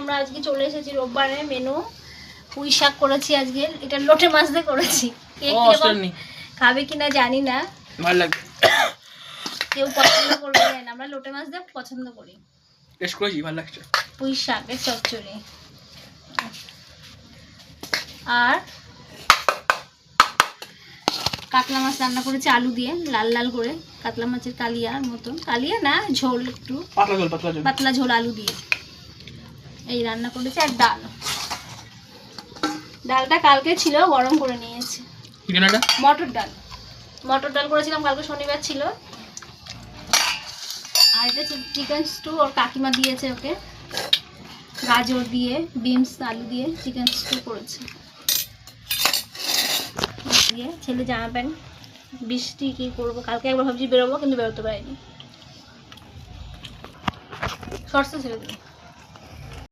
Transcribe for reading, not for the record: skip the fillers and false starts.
আমরা আজকে চলে এসেছি রোববারে মেনু পুঁই শাক করেছি আজকে, এটা লোটে মাছ দিয়ে করেছি। খাবে কিনা জানি না, ভালো লাগবে, কেউ পছন্দ করবে না, আমরা লোটে মাছ দিয়ে পছন্দ করি। টেস্ট করেছি, ভালো লাগছে। পুঁই শাকের চচ্চড়ি আর কাতলা মাছ রান্না করেছি আলু দিয়ে, লাল লাল করে, কাতলা মাছের কালিয়ার মতন, কালিয়া না ঝোল, একটু পাতলা ঝোল আলু দিয়ে এই রান্না করেছি। আর ডাল, ডালটা কালকে ছিল, গরম করে নিয়েছি। মটর ডাল করেছিলাম কালকে, শনিবার ছিল। আর এটা চিকেন স্টু, ওর কাকিমা দিয়েছে ওকে, গাজর দিয়ে, বিনস আলু দিয়ে চিকেন স্টু করেছে। দিয়ে ছেলে জামা প্যান্ট, বৃষ্টি কি করবো, কালকে একবার ভাবছি বেরোবো কিন্তু বেরোতে পারিনি, শর্টসে ছেড়ে দিই।